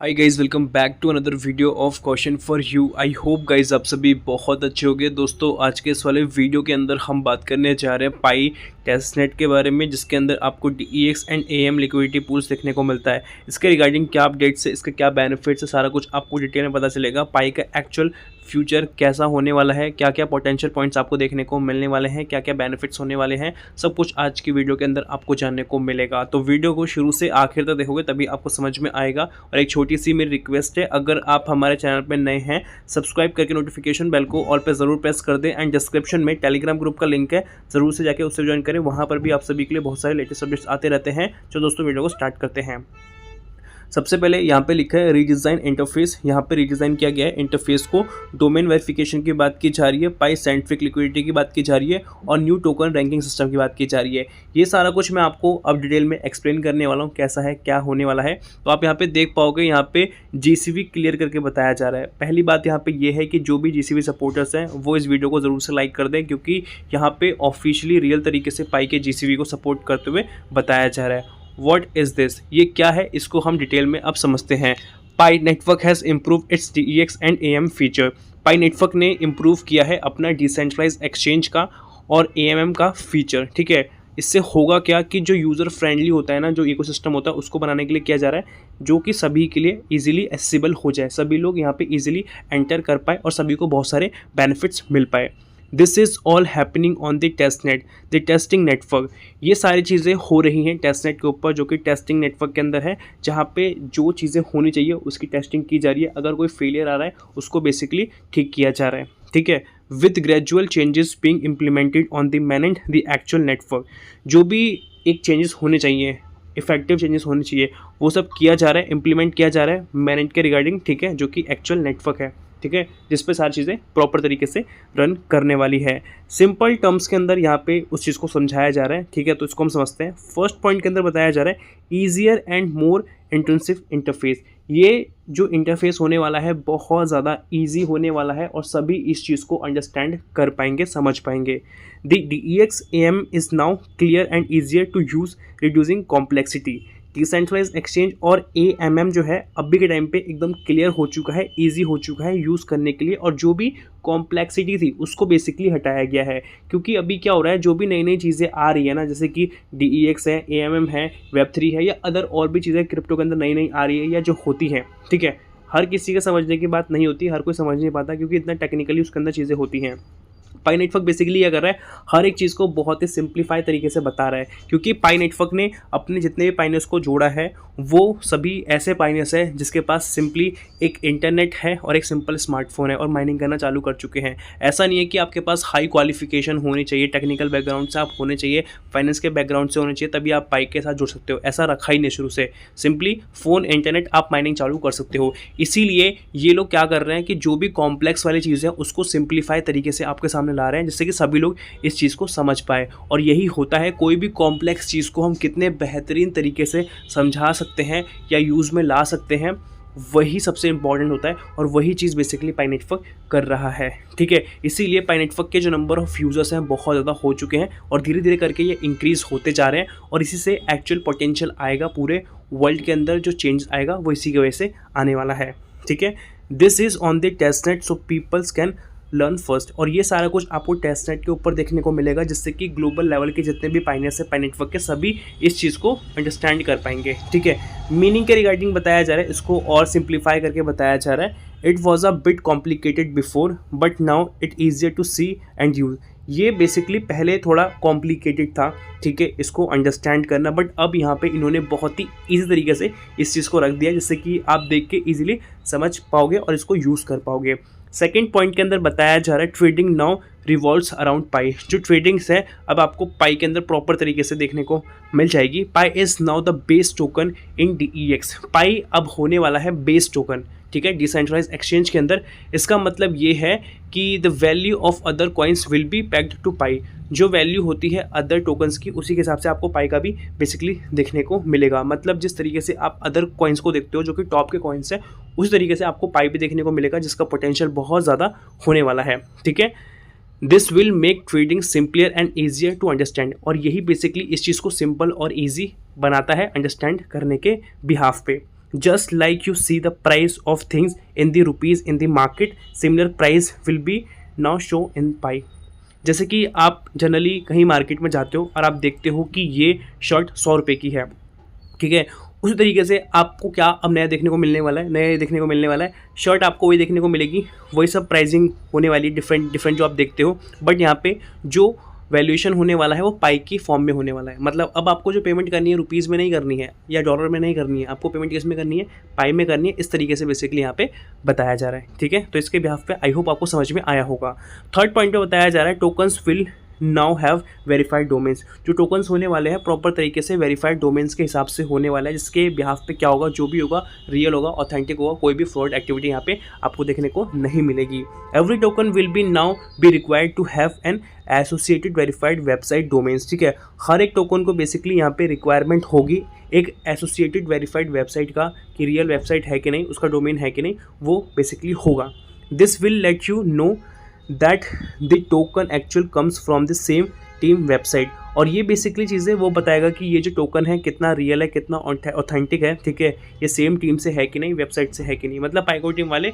Hi guys, welcome back to another video of question for you. I hope guys आप सभी बहुत अच्छे होंगे। दोस्तों, आज के इस वाले वीडियो के अंदर हम बात करने जा रहे हैं पाई टेस्टनेट के बारे में, जिसके अंदर आपको DEX and AM liquidity pools देखने को मिलता है। इसके रिगार्डिंग क्या अपडेट्स है, इसके क्या बेनिफिट्स है, सारा कुछ आपको डिटेल में पता चलेगा। पाई का एक्चुअल फ्यूचर कैसा होने वाला है, क्या क्या पोटेंशियल पॉइंट्स आपको देखने को मिलने वाले हैं, क्या क्या बेनिफिट्स होने वाले हैं, सब कुछ आज की वीडियो के अंदर आपको जानने को मिलेगा। तो वीडियो को शुरू से आखिर तक देखोगे तभी आपको समझ में आएगा। और एक छोटी सी मेरी रिक्वेस्ट है, अगर आप हमारे चैनल पर नए हैं, सब्सक्राइब करके नोटिफिकेशन बेल को ऑल पे ज़रूर प्रेस कर दें। एंड डिस्क्रिप्शन में टेलीग्राम ग्रुप का लिंक है, ज़रूर से जाके उससे ज्वाइन करें। वहाँ पर भी आप सभी के लिए बहुत सारे लेटेस्ट अपडेट्स आते रहते हैं। जो दोस्तों, वीडियो को स्टार्ट करते हैं। सबसे पहले यहाँ पे लिखा है रीडिज़ाइन इंटरफेस। यहाँ पे रीडिज़ाइन किया गया है इंटरफेस को। डोमेन वेरिफिकेशन की बात की जा रही है, पाई साइंटिफिक लिक्विडिटी की बात की जा रही है और न्यू टोकन रैंकिंग सिस्टम की बात की जा रही है। ये सारा कुछ मैं आपको अब डिटेल में एक्सप्लेन करने वाला हूँ, कैसा है, क्या होने वाला है। तो आप यहाँ पे देख पाओगे, यहाँ पे GCV क्लियर करके बताया जा रहा है। पहली बात यहाँ पे ये है कि जो भी GCV सपोर्टर्स हैं वो इस वीडियो को ज़रूर से लाइक कर दें, क्योंकि यहाँ पे ऑफिशियली रियल तरीके से पाई के GCV को सपोर्ट करते हुए बताया जा रहा है। What is this? ये क्या है, इसको हम डिटेल में अब समझते हैं। Pi network has improve its DEX and AM feature. Pi network ने इम्प्रूव किया है अपना डिसेंट्रलाइज एक्सचेंज का और AMM का फीचर। ठीक है, इससे होगा क्या कि जो यूज़र फ्रेंडली होता है ना, जो इकोसिस्टम होता है, उसको बनाने के लिए किया जा रहा है, जो कि सभी के लिए ईजिली एक्सेसिबल हो जाए, सभी लोग यहाँ पे ईजिली एंटर कर पाए और सभी को बहुत सारे बेनिफिट्स मिल पाए। This is all happening on the testnet, the testing network. ये सारी चीज़ें हो रही हैं टेस्टनेट के ऊपर, जो कि टेस्टिंग नेटवर्क के अंदर है, जहाँ पे जो चीज़ें होनी चाहिए उसकी टेस्टिंग की जा रही है। अगर कोई फेलियर आ रहा है उसको बेसिकली ठीक किया जा रहा है। ठीक है, with gradual changes being implemented on the manage the actual network. जो भी एक चेंजेस होने चाहिए, इफेक्टिव चेंजेस होने चाहिए, वो सब किया जा रहा है, इंप्लीमेंट किया जा रहा है मैनेज के रिगार्डिंग। ठीक है, जो कि एक्चुअल नेटवर्क है। ठीक है, जिस पे सारी चीज़ें प्रॉपर तरीके से रन करने वाली है। सिंपल टर्म्स के अंदर यहाँ पे उस चीज़ को समझाया जा रहा है। ठीक है, तो इसको हम समझते हैं। फर्स्ट पॉइंट के अंदर बताया जा रहा है easier and more intensive interface. ये जो इंटरफेस होने वाला है बहुत ज़्यादा ईजी होने वाला है और सभी इस चीज़ को अंडरस्टैंड कर पाएंगे, समझ पाएंगे। The DEX AM is now clear and easier to use, reducing complexity. Decentralize exchange और AMM जो है अभी के टाइम पे एकदम क्लियर हो चुका है, इजी हो चुका है यूज़ करने के लिए, और जो भी कॉम्प्लेक्सिटी थी उसको बेसिकली हटाया गया है। क्योंकि अभी क्या हो रहा है, जो भी नई नई चीज़ें आ रही है ना, जैसे कि DEX है, AMM है, Web3 है, या अदर और भी चीज़ें क्रिप्टो के अंदर नई नई आ रही है या जो होती हैं, ठीक है, हर किसी के समझने की बात नहीं होती, हर कोई समझ नहीं पाता, क्योंकि इतना टेक्निकली उसके अंदर चीज़ें होती हैं। पाई नेटवर्क बेसिकली क्या कर रहा है, हर एक चीज़ को बहुत ही सिंप्लीफाई तरीके से बता रहा है। क्योंकि पाई नेटवर्क ने अपने जितने भी पाइनियर्स को जोड़ा है, वो सभी ऐसे पाइनियर्स हैं जिसके पास सिंपली एक इंटरनेट है और एक सिंपल स्मार्टफोन है और माइनिंग करना चालू कर चुके हैं। ऐसा नहीं है कि आपके पास हाई क्वालिफिकेशन होनी चाहिए, टेक्निकल बैकग्राउंड से आप होने चाहिए, फाइनेंस के बैकग्राउंड से होने चाहिए, तभी आप पाई के साथ जुड़ सकते हो। ऐसा रखा ही नहीं शुरू से। सिंपली फ़ोन, इंटरनेट, आप माइनिंग चालू कर सकते हो। इसीलिए ये लोग क्या कर रहे हैं कि जो भी कॉम्प्लेक्स वाली चीज़ें हैं उसको सिंप्लीफाई तरीके से आपके सामने ला रहे हैं, जिससे कि सभी लोग इस चीज़ को समझ पाए। और यही होता है, कोई भी कॉम्प्लेक्स चीज़ को हम कितने बेहतरीन तरीके से समझा सकते हैं या यूज़ में ला सकते हैं, वही सबसे इंपॉर्टेंट होता है। और वही चीज़ बेसिकली पाई नेटवर्क कर रहा है। ठीक है, इसीलिए पाई नेटवर्क के जो नंबर ऑफ़ यूज़र्स हैं बहुत ज़्यादा हो चुके हैं और धीरे धीरे करके ये इंक्रीज़ होते जा रहे हैं। और इसी से एक्चुअल पोटेंशियल आएगा, पूरे वर्ल्ड के अंदर जो चेंज आएगा वो इसी की वजह से आने वाला है। ठीक है, this is on the testnet so peoples can learn first. और ये सारा कुछ आपको टेस्टनेट के ऊपर देखने को मिलेगा, जिससे कि ग्लोबल लेवल के जितने भी पाइनियर्स हैं पाई नेटवर्क के, सभी इस चीज़ को अंडरस्टैंड कर पाएंगे। ठीक है, मीनिंग के रिगार्डिंग बताया जा रहा है, इसको और सिंप्लीफाई करके बताया जा रहा है। It was a bit complicated before but now it easier to see and use. ये बेसिकली पहले थोड़ा कॉम्प्लिकेटेड था, ठीक है, इसको अंडरस्टैंड करना, बट अब यहाँ पे इन्होंने बहुत ही ईजी तरीके से इस चीज़ को रख दिया, जिससे कि आप देख के ईजिली समझ पाओगे और इसको यूज़ कर पाओगे। सेकेंड पॉइंट के अंदर बताया जा रहा है ट्रेडिंग नाउ रिवॉल्व्स अराउंड पाई। जो ट्रेडिंग्स है अब आपको पाई के अंदर प्रॉपर तरीके से देखने को मिल जाएगी। Pi is now the base token in DEX। Pi अब होने वाला है बेस टोकन, ठीक है, डिसेंट्रलाइज एक्सचेंज के अंदर। इसका मतलब ये है कि the value of other coins will be pegged to Pi. जो वैल्यू होती है अदर टोकन्स की, उसी के हिसाब से आपको पाई का भी बेसिकली देखने को मिलेगा। मतलब जिस तरीके से आप अदर कॉइन्स को देखते हो जो कि टॉप के कॉइन्स हैं, उसी तरीके से आपको पाई भी देखने को मिलेगा, जिसका पोटेंशियल बहुत ज़्यादा होने वाला है। ठीक है, this will make trading simplier and easier to understand. और यही बेसिकली इस चीज़ को सिंपल और ईजी बनाता है अंडरस्टैंड करने के बिहाफ पे। Just like you see the price of things in the rupees in the market, similar price will be now show in Pi. जैसे कि आप जनरली कहीं मार्केट में जाते हो और आप देखते हो कि ये शर्ट 100 रुपये की है, ठीक है। उसी तरीके से आपको क्या अब नया देखने को मिलने वाला है, नया देखने को मिलने वाला है, शर्ट आपको वही देखने को मिलेगी, वही सब प्राइसिंग होने वाली है, डिफरेंट जो आप देखते हो, बट यहाँ पे जो वैल्यूएशन होने वाला है वो पाई की फॉर्म में होने वाला है। मतलब अब आपको जो पेमेंट करनी है रुपीज़ में नहीं करनी है या डॉलर में नहीं करनी है, आपको पेमेंट किस में करनी है, पाई में करनी है। इस तरीके से बेसिकली यहाँ पे बताया जा रहा है, ठीक है। तो इसके बिहाफ पे आई होप आपको समझ में आया होगा। थर्ड पॉइंट पे बताया जा रहा है tokens will now have verified domains. जो टोकन्स होने वाले हैं प्रॉपर तरीके से वेरीफाइड डोमेन्स के हिसाब से होने वाला है, जिसके बिहाफ पे क्या होगा, जो भी होगा रियल होगा, ऑथेंटिक होगा, कोई भी फ्रॉड एक्टिविटी यहाँ पे आपको देखने को नहीं मिलेगी। Every token will be now be required to have an associated verified website domains, ठीक है। हर एक टोकन को बेसिकली यहाँ पे रिक्वायरमेंट होगी एक एसोसिएटेड वेरीफाइड वेबसाइट का, कि रियल वेबसाइट है कि नहीं, उसका डोमेन है कि नहीं, वो बेसिकली होगा। This will let you know that the token actual comes from the same team website. और ये बेसिकली चीज़ें वो बताएगा कि ये जो टोकन है कितना रियल है, कितना ऑथेंटिक है, ठीक है, ये सेम टीम से है कि नहीं, वेबसाइट से है कि नहीं। मतलब पाइको टीम वाले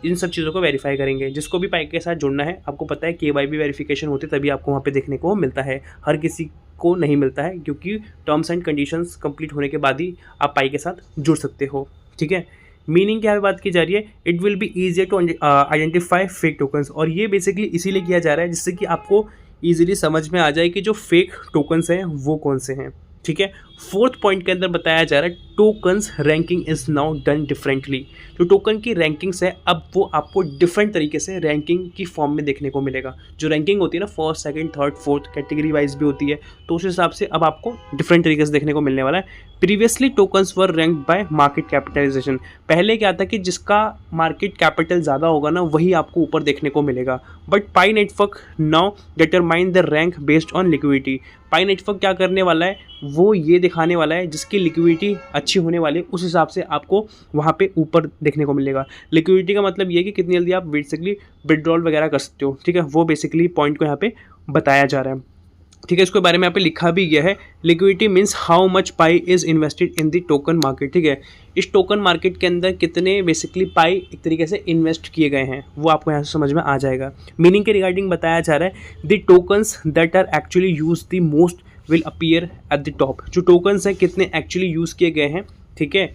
इन सब चीज़ों को वेरीफाई करेंगे। जिसको भी पाइक के साथ जुड़ना है, आपको पता है KYB वेरिफिकेशन होती है, तभी आपको वहाँ पे देखने को मिलता है, हर किसी को नहीं मिलता है, क्योंकि टर्म्स एंड कंडीशंस कंप्लीट होने के बाद ही आप पाई के साथ जुड़ सकते हो, ठीक है। मीनिंग क्या बात की जा रही है, it will be easier to identify fake tokens. और ये बेसिकली इसीलिए किया जा रहा है जिससे कि आपको ईजिली समझ में आ जाए कि जो फेक टोकन्स हैं वो कौन से हैं, ठीक है। फोर्थ पॉइंट के अंदर बताया जा रहा है tokens ranking is now done differently. जो टोकन की रैंकिंग्स है अब वो आपको डिफरेंट तरीके से रैंकिंग की फॉर्म में देखने को मिलेगा। जो रैंकिंग होती है ना, first second third fourth category wise भी होती है, तो उस हिसाब से अब आपको डिफरेंट तरीके से देखने को मिलने वाला है। Previously tokens were ranked by market capitalization. पहले क्या था कि जिसका मार्केट कैपिटल ज़्यादा होगा ना वही आपको ऊपर देखने को मिलेगा, but pi network now determine the rank based on liquidity. Pi network क्या करने वाला है, वो ये दिखाने वाला है जिसकी लिक्विडिटी अच्छी होने वाली है, उस हिसाब से आपको वहाँ पे ऊपर देखने को मिलेगा। लिक्विडिटी का मतलब ये है कि कितनी जल्दी आप बेसिकली विड्रॉल वगैरह कर सकते हो, ठीक है, वो बेसिकली पॉइंट को यहाँ पे बताया जा रहा है, ठीक है। इसके बारे में यहाँ पे लिखा भी गया है, liquidity means how much pi is invested in the token market, ठीक है। इस टोकन मार्केट के अंदर कितने बेसिकली पाई एक तरीके से इन्वेस्ट किए गए हैं वो आपको यहाँ से समझ में आ जाएगा। मीनिंग के रिगार्डिंग बताया जा रहा है the tokens that are actually use the most will appear at the top. जो टोकन्स हैं कितने एक्चुअली यूज़ किए गए हैं, ठीक है,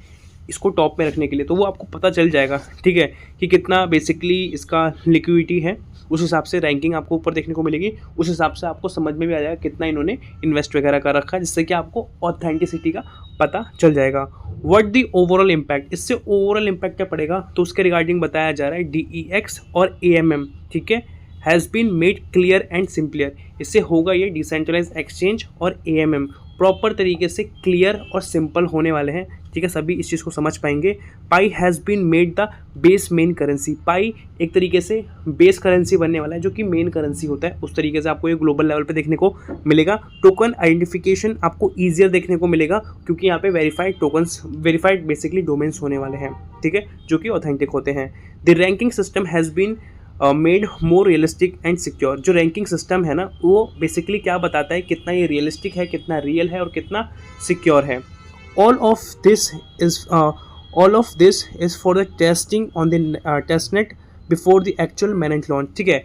इसको टॉप में रखने के लिए, तो वो आपको पता चल जाएगा, ठीक है, कि कितना बेसिकली इसका लिक्विडिटी है। उस हिसाब से रैंकिंग आपको ऊपर देखने को मिलेगी, उस हिसाब से आपको समझ में भी आ जाएगा कितना इन्होंने इन्वेस्ट वगैरह कर रखा है, जिससे कि आपको ऑथेंटिसिटी का पता चल जाएगा। व्हाट दी ओवरऑल इम्पैक्ट, इससे ओवरऑल इम्पैक्ट क्या पड़ेगा, तो उसके रिगार्डिंग बताया जा रहा है DEX और AMM, ठीक है, has been made clear and simplier. इससे होगा ये डिसेंट्रलाइज एक्सचेंज और AMM प्रॉपर तरीके से क्लियर और सिंपल होने वाले हैं, ठीक है, सभी इस चीज़ को समझ पाएंगे। Pi has been made the base main currency. Pi एक तरीके से बेस करेंसी बनने वाला है, जो कि मेन करेंसी होता है, उस तरीके से आपको ये ग्लोबल लेवल पे देखने को मिलेगा। टोकन आइडेंटिफिकेशन आपको ईजियर देखने को मिलेगा, क्योंकि यहाँ पे verified tokens, verified basically domains होने वाले हैं, ठीक है, जो कि ऑथेंटिक होते हैं। The ranking system has been made more realistic and secure. जो रैंकिंग सिस्टम है ना, वो बेसिकली क्या बताता है, कितना ये रियलिस्टिक है, कितना रियल है और कितना सिक्योर है। All of this is for the testing on the testnet before the actual MANET launch, ठीक है।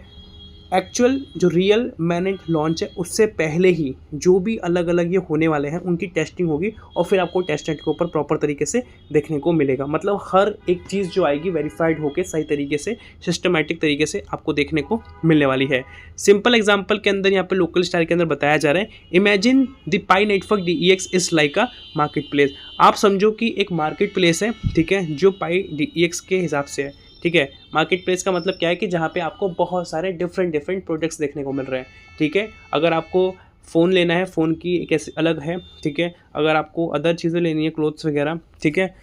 एक्चुअल जो रियल मैनेट लॉन्च है उससे पहले ही जो भी अलग अलग ये होने वाले हैं उनकी टेस्टिंग होगी, और फिर आपको टेस्टनेट के ऊपर प्रॉपर तरीके से देखने को मिलेगा। मतलब हर एक चीज़ जो आएगी वेरीफाइड होकर सही तरीके से सिस्टमेटिक तरीके से आपको देखने को मिलने वाली है। सिंपल एग्जांपल के अंदर यहाँ पे लोकल स्टाइल के अंदर बताया जा रहा है, imagine the pi network DEX is like a market place. आप समझो कि एक मार्केट प्लेस है, ठीक है, जो पाई DEX के हिसाब से है, ठीक है। मार्केट प्लेस का मतलब क्या है कि जहाँ पे आपको बहुत सारे डिफरेंट प्रोडक्ट्स देखने को मिल रहे हैं, ठीक है। अगर आपको फ़ोन लेना है, फ़ोन की कैसे अलग है, ठीक है। अगर आपको अदर चीज़ें लेनी है, क्लोथ्स वगैरह, ठीक है,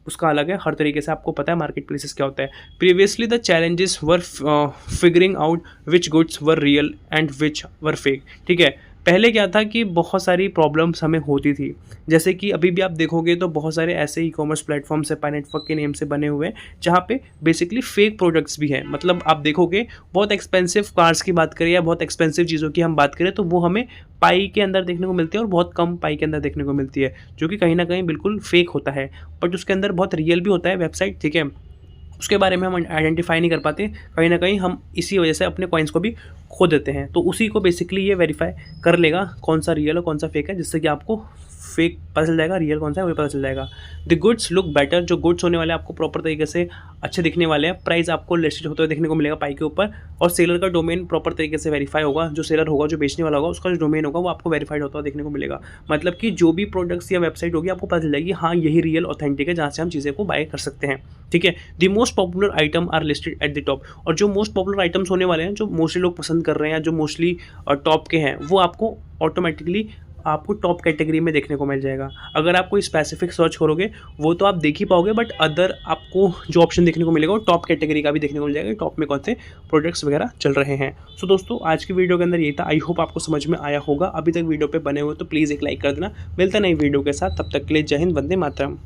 उसका अलग है। हर तरीके से आपको पता है मार्केट प्लेसेस क्या होता है। Previously the challenges were figuring out which goods were real and which were fake, ठीक है। पहले क्या था कि बहुत सारी प्रॉब्लम्स हमें होती थी, जैसे कि अभी भी आप देखोगे तो बहुत सारे ऐसे ई कॉमर्स प्लेटफॉर्म्स है पाई नेटवर्क के नेम से बने हुए हैं, जहाँ पे बेसिकली फेक प्रोडक्ट्स भी हैं। मतलब आप देखोगे बहुत एक्सपेंसिव कार्स की बात करें या बहुत एक्सपेंसिव चीज़ों की हम बात करें तो वो हमें पाई के अंदर देखने को मिलती है और बहुत कम पाई के अंदर देखने को मिलती है, जो कि कहीं ना कहीं बिल्कुल फेक होता है, बट उसके अंदर बहुत रियल भी होता है वेबसाइट, ठीक है। उसके बारे में हम आइडेंटिफाई नहीं कर पाते, कहीं ना कहीं हम इसी वजह से अपने कॉइन्स को भी खो देते हैं। तो उसी को बेसिकली ये वेरीफाई कर लेगा कौन सा रियल और कौन सा फेक है, जिससे कि आपको फेक पता चल जाएगा, रियल कौन सा है वो पता चल जाएगा। द गुड्स लुक बेटर, जो गुड्स होने वाले हैं आपको प्रॉपर तरीके से अच्छे दिखने वाले हैं, प्राइस आपको लिस्टेड होते हुए देखने को मिलेगा पाई के ऊपर, और सेलर का डोमेन प्रॉपर तरीके से वेरीफाई होगा, जो सेलर होगा जो बेचने वाला होगा उसका जो डोमेन होगा वो आपको वेरीफाइड होता हुआ देखने को मिलेगा। मतलब कि जो भी प्रोडक्ट्स या वेबसाइट होगी आपको पता चल जाएगी हाँ यही रियल ऑथेंटिक है, जहाँ से हम चीज़ें को बाय कर सकते हैं, ठीक है। The most popular item are listed at the top, और जो मोस्ट पॉपुलर आइटम्स होने वाले हैं जो मोस्टली लोग पसंद कर रहे हैं, जो मोस्टली टॉप के हैं, वो आपको ऑटोमेटिकली आपको टॉप कैटेगरी में देखने को मिल जाएगा। अगर आप कोई स्पेसिफिक सर्च करोगे वो तो आप देख ही पाओगे, बट अदर आपको जो ऑप्शन देखने को मिलेगा वो टॉप कैटेगरी का भी देखने को मिल जाएगा, टॉप में कौन से प्रोडक्ट्स वगैरह चल रहे हैं। सो दोस्तों आज की वीडियो के अंदर ये था, आई होप आपको समझ में आया होगा। अभी तक वीडियो पे बने हुए तो प्लीज़ एक लाइक कर देना। मिलता नई वीडियो के साथ, तब तक के लिए जय हिंद, वंदे मातरम।